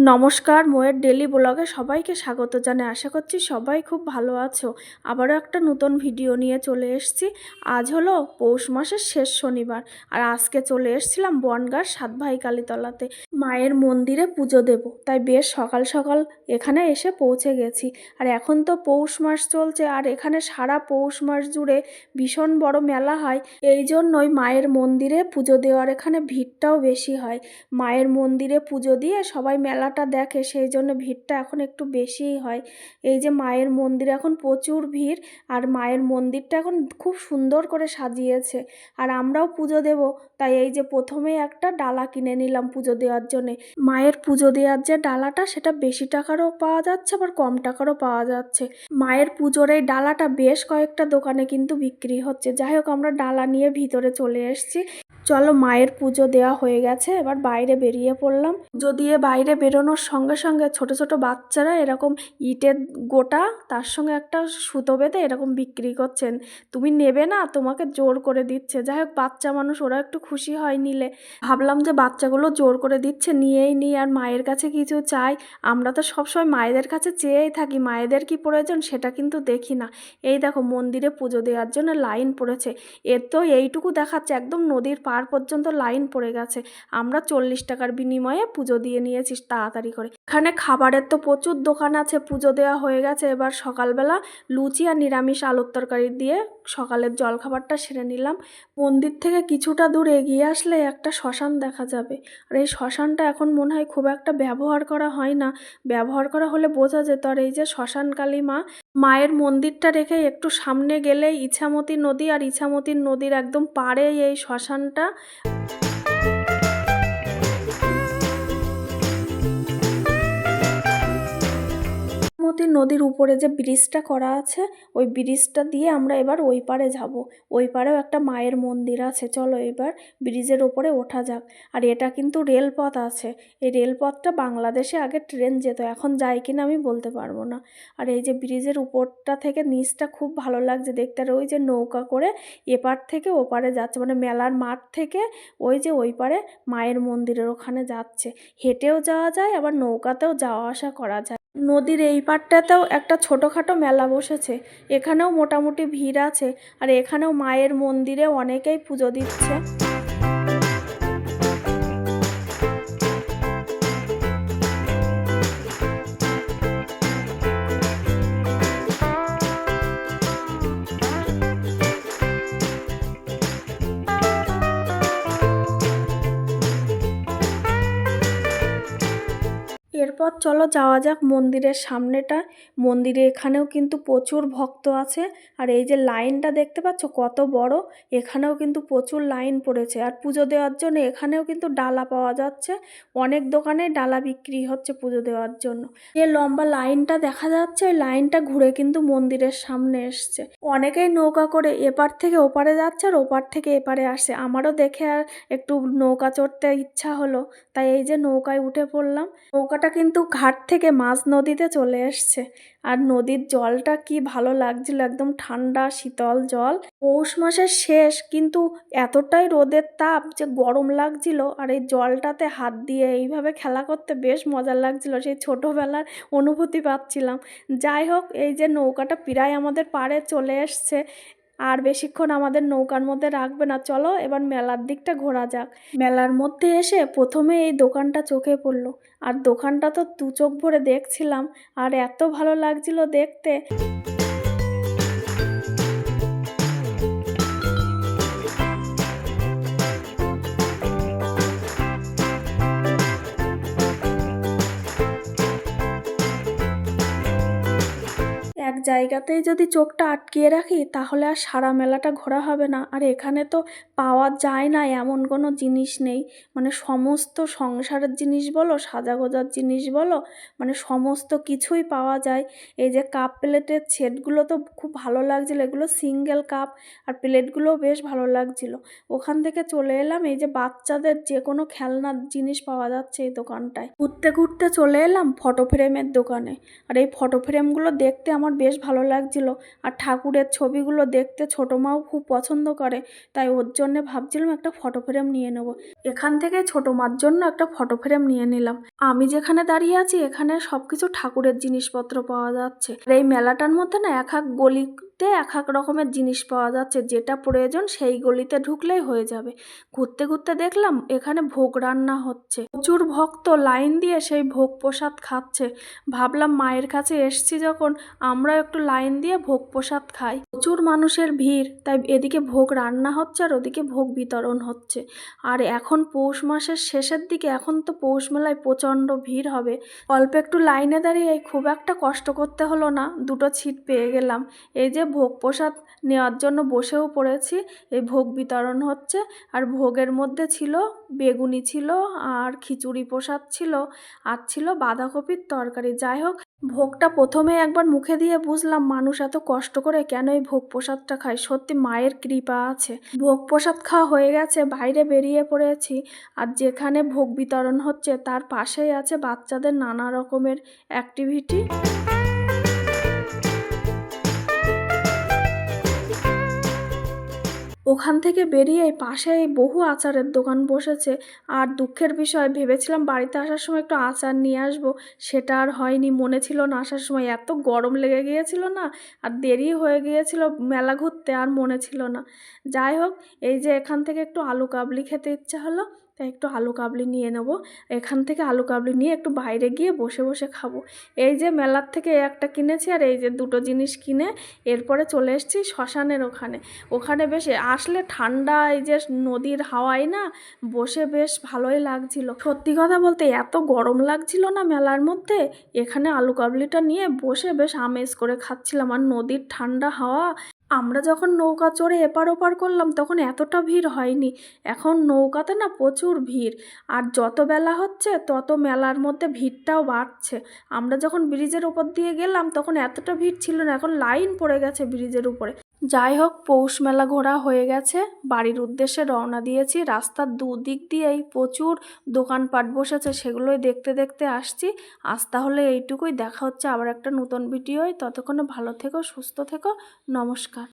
নমস্কার, মোয়ের ডেলি ব্লগে সবাইকে স্বাগত জানাই। আশা করছি সবাই খুব ভালো আছো। আবারও একটা নতুন ভিডিও নিয়ে চলে এসেছি। আজ হলো পৌষ মাসের শেষ শনিবার, আর আজকে চলে এসেছিলাম বনগাঁর সাতভাই কালীতলাতে মায়ের মন্দিরে পুজো দেব। তাই বেশ সকাল সকাল এখানে এসে পৌঁছে গেছি। আর এখন তো পৌষ মাস চলছে, আর এখানে সারা পৌষ মাস জুড়ে ভীষণ বড় মেলা হয়। এই জন্যই মায়ের মন্দিরে পুজো দেওয়ার এখানে ভিড়টাও বেশি হয়। মায়ের মন্দিরে পুজো দিয়ে সবাই মেলাটা দেখে, সেই জন্য ভিড়টা এখন একটু বেশিই হয়। এই যে মায়ের মন্দিরে এখন প্রচুর ভিড়, আর মায়ের মন্দিরটা এখন খুব সুন্দর করে সাজিয়েছে। আর আমরাও পুজো দেব, তাই এই যে প্রথমেই একটা ডালা কিনে নিলাম পুজো দেওয়ার জন্যে। মায়ের পুজো দেওয়ার যে ডালাটা, সেটা বেশি টাকারও পাওয়া যাচ্ছে, আবার কম টাকারও পাওয়া যাচ্ছে। মায়ের পুজোর এই ডালাটা বেশ কয়েকটা দোকানে কিন্তু বিক্রি হচ্ছে। যাই হোক, আমরা ডালা নিয়ে ভিতরে চলে এসেছি। চলো, মায়ের পুজো দেওয়া হয়ে গেছে, এবার বাইরে বেরিয়ে পড়লাম। পুজো দিয়ে বাইরে বেরোনোর সঙ্গে সঙ্গে ছোট ছোট বাচ্চারা এরকম ইটের গোটা, তার সঙ্গে একটা সুতো বেঁধে এরকম বিক্রি করছেন। তুমি নেবে না, তোমাকে জোর করে দিচ্ছে। যাই হোক, বাচ্চা মানুষ, ওরা একটু খুশি হয় নিলে। ভাবলাম যে বাচ্চাগুলো জোর করে দিচ্ছে, নিয়েই নিই। আর মায়ের কাছে কিছু চাই, আমরা তো সবসময় মায়েদের কাছে চেয়েই থাকি, মায়েদের কি প্রয়োজন সেটা কিন্তু দেখি না। এই দেখো, মন্দিরে পুজো দেওয়ার জন্য লাইন পড়েছে। এর তো এইটুকু দেখাচ্ছে, একদম নদীর পার পর্যন্ত লাইন পড়ে গেছে। আমরা 40 টাকার বিনিময়ে পুজো দিয়ে নিয়েছি তাড়াতাড়ি করে। এখানে খাবারের তো প্রচুর দোকান আছে। পুজো দেওয়া হয়ে গেছে, এবার সকালবেলা লুচি আর নিরামিষ আলুর তরকারি দিয়ে সকালের জলখাবারটা সেরে নিলাম। মন্দির থেকে কিছুটা দূর এগিয়ে আসলে একটা শ্মশান দেখা যাবে। আর এই শ্মশানটা এখন মনে হয় খুব একটা ব্যবহার করা হয় না, ব্যবহার করা হলে বোঝা যেত। আর এই যে শ্মশান কালী মা, মায়ের মন্দিরটা রেখে একটু সামনে গেলেই ইছামতি নদী, আর ইছামতি নদীর একদম পাড়েই এই শ্মশানটা। ইছামতি নদীর উপরে যে ব্রিজটা করা আছে, ওই ব্রিজটা দিয়ে আমরা এবার ওই পারে যাব। ওই পারেও একটা মায়ের মন্দির আছে। চলো এবার ব্রিজের ওপরে ওঠা যাক। আর এটা কিন্তু রেলপথ আছে। এই রেলপথটা বাংলাদেশে আগে ট্রেন যেত, এখন যায় কিনা আমি বলতে পারবো না। আর এই যে ব্রিজের উপরটা থেকে নিচটা খুব ভালো লাগছে দেখতে। আর ওই যে নৌকা করে এপার থেকে ওপারে যাচ্ছে, মানে মেলার মাঠ থেকে ওই যে ওই পারে মায়ের মন্দিরের ওখানে যাচ্ছে। হেঁটেও যাওয়া যায়, আবার নৌকাতেও যাওয়া আসা করা যায়। নদীর এই পাড়টাতেও একটা ছোটোখাটো মেলা বসেছে, এখানেও মোটামুটি ভিড় আছে। আর এখানেও মায়ের মন্দিরে অনেকেই পুজো দিচ্ছে। এরপর চলো যাওয়া যাক মন্দিরের সামনেটা। মন্দিরে এখানেও কিন্তু প্রচুর ভক্ত আছে। আর এই যে লাইনটা দেখতে পাচ্ছ কত বড়, এখানেও কিন্তু প্রচুর লাইন পড়েছে। আর পুজো দেওয়ার জন্য এখানেও কিন্তু ডালা পাওয়া যাচ্ছে। অনেক দোকানে ডালা বিক্রি হচ্ছে পুজো দেওয়ার জন্য। যে লম্বা লাইনটা দেখা যাচ্ছে, ওই লাইনটা ঘুরে কিন্তু মন্দিরের সামনে এসছে। অনেকেই নৌকা করে এপার থেকে ওপারে যাচ্ছে, আর ওপার থেকে এপারে আসছে। আমারও দেখে আর একটু নৌকা চড়তে ইচ্ছা হলো, তাই এই যে নৌকায় উঠে পড়লাম। নৌকাটা কিন্তু ঘাট থেকে মাঝ নদীতে চলে এসছে। আর নদীর জলটা কি ভালো লাগছিল, একদম ঠান্ডা শীতল জল। পৌষ মাসের শেষ, কিন্তু এতটাই রোদের তাপ যে গরম লাগছিল। আর এই জলটাতে হাত দিয়ে এইভাবে খেলা করতে বেশ মজা লাগছিল, সেই ছোটোবেলার অনুভূতি পাচ্ছিলাম। যাই হোক, এই যে নৌকাটা প্রায় আমাদের পাড়ে চলে এসছে। আর বেশিক্ষণ আমাদের নৌকার মধ্যে রাখবে না, চলো এবার মেলার দিকটা ঘোরা যাক। মেলার মধ্যে এসে প্রথমে এই দোকানটা চোখে পড়লো। আর দোকানটা তো দু চোখ ভরে দেখছিলাম, আর এত ভালো লাগছিল দেখতে। এক জায়গাতেই যদি চোখটা আটকিয়ে রাখি, তাহলে আর সারা মেলাটা ঘোরা হবে না। আর এখানে তো পাওয়া যায় না এমন কোনো জিনিস নেই, মানে সমস্ত সংসারের জিনিস বলো, সাজাগোজার জিনিস বলো, মানে সমস্ত কিছুই পাওয়া যায়। এই যে কাপ প্লেটের সেটগুলো তো খুব ভালো লাগছিলো, এগুলো সিঙ্গেল কাপ, আর প্লেটগুলোও বেশ ভালো লাগছিলো। ওখান থেকে চলে এলাম, এই যে বাচ্চাদের যে কোনো খেলনার জিনিস পাওয়া যাচ্ছে এই দোকানটায়। ঘুরতে ঘুরতে চলে এলাম ফটো ফ্রেমের দোকানে। আর এই ফটো ফ্রেমগুলো দেখতে আমার বেশ বেশ ভালো লাগছিল। আর ঠাকুরের ছবিগুলো দেখতে ছোটো মাও খুব পছন্দ করে, তাই ওর জন্যে ভাবছিলাম একটা ফটো ফ্রেম নিয়ে নেব। এখান থেকে ছোটো মার জন্য একটা ফটো ফ্রেম নিয়ে নিলাম। আমি যেখানে দাঁড়িয়ে আছি এখানে সব কিছু ঠাকুরের জিনিসপত্র পাওয়া যাচ্ছে। আর এই মেলাটার মধ্যে না এক এক গলিতে এক এক রকমের জিনিস পাওয়া যাচ্ছে, যেটা প্রয়োজন সেই গলিতে ঢুকলেই হয়ে যাবে। ঘুরতে ঘুরতে দেখলাম এখানে ভোগ রান্না হচ্ছে, প্রচুর ভক্ত লাইন দিয়ে সেই ভোগ প্রসাদ খাচ্ছে। ভাবলাম মায়ের কাছে এসছি যখন আমরা একটু লাইন দিয়ে ভোগ প্রসাদ খাই। প্রচুর মানুষের ভিড়, তাই এদিকে ভোগ রান্না হচ্ছে আর ওদিকে ভোগ বিতরণ হচ্ছে। আর এখন পৌষ মাসের শেষের দিকে, এখন তো পৌষ মেলায় প্রচণ্ড ভিড় হবে। অল্প একটু লাইনে দাঁড়িয়ে খুব একটা কষ্ট করতে হলো না, দুটো ছিট পেয়ে গেলাম। এই যে ভোগ প্রসাদ নেওয়ার জন্য বসেও পড়েছি। এই ভোগ বিতরণ হচ্ছে, আর ভোগের মধ্যে ছিল বেগুনি ছিল, আর খিচুড়ি প্রসাদ ছিল, আর ছিল বাঁধাকপির তরকারি। যাই হোক, ভোগটা প্রথমে একবার মুখে দিয়ে বুঝলাম মানুষ এত কষ্ট করে কেন এই ভোগ প্রসাদটা খায়। সত্যি মায়ের কৃপা আছে। ভোগ প্রসাদ খাওয়া হয়ে গেছে, বাইরে বেরিয়ে পড়েছি। আর যেখানে ভোগ বিতরণ হচ্ছে তার পাশেই আছে বাচ্চাদের নানা রকমের অ্যাক্টিভিটি। ওখান থেকে বেরিয়ে পাশেই বহু আচারের দোকান বসেছে। আর দুঃখের বিষয়, ভেবেছিলাম বাড়িতে আসার সময় একটু আচার নিয়ে আসবো, সেটা আর হয়নি। মনে ছিল না আসার সময়, এত গরম লেগে গিয়েছিল না, আর দেরি হয়ে গিয়েছিল মেলা ঘুরতে, আর মনে ছিল না। যাই হোক, এই যে এখান থেকে একটু আলু কাবলি খেতে ইচ্ছা হলো, তাই একটু আলু কাবলি নিয়ে নেব। এখান থেকে আলু কাবলি নিয়ে একটু বাইরে গিয়ে বসে বসে খাবো। এই যে মেলার থেকে একটা কিনেছি, আর এই যে দুটো জিনিস কিনে এরপরে চলে এসেছি শ্মশানের ওখানে। ওখানে বেশ আসলে ঠান্ডা, এই যে নদীর হাওয়ায় না বসে বেশ ভালোই লাগছিল। সত্যি কথা বলতে এত গরম লাগছিল না মেলার মধ্যে, এখানে আলু কাবলিটা নিয়ে বসে বেশ আমেজ করে খাচ্ছিলাম। আর নদীর ঠান্ডা হাওয়া। আমরা যখন নৌকা চড়ে এপার ওপার করলাম তখন এতটা ভিড় হয়নি, এখন নৌকাতে না প্রচুর ভিড়। আর যত বেলা হচ্ছে তত মেলার মধ্যে ভিড়টাও বাড়ছে। আমরা যখন ব্রিজের ওপর দিয়ে গেলাম তখন এতটা ভিড় ছিল না, এখন লাইন পড়ে গেছে ব্রিজের উপরে। যাই হোক, পৌষ মেলা ঘোরা হয়ে গেছে, বাড়ির উদ্দেশ্যে রওনা দিয়েছি। রাস্তার দুদিক দিয়েই প্রচুর দোকানপাট বসেছে, সেগুলোই দেখতে দেখতে আসছি। আজ তাহলে এইটুকুই, দেখা হচ্ছে আবার একটা নতুন ভিডিওয়। ততক্ষণে ভালো থেকো, সুস্থ থেকো, নমস্কার।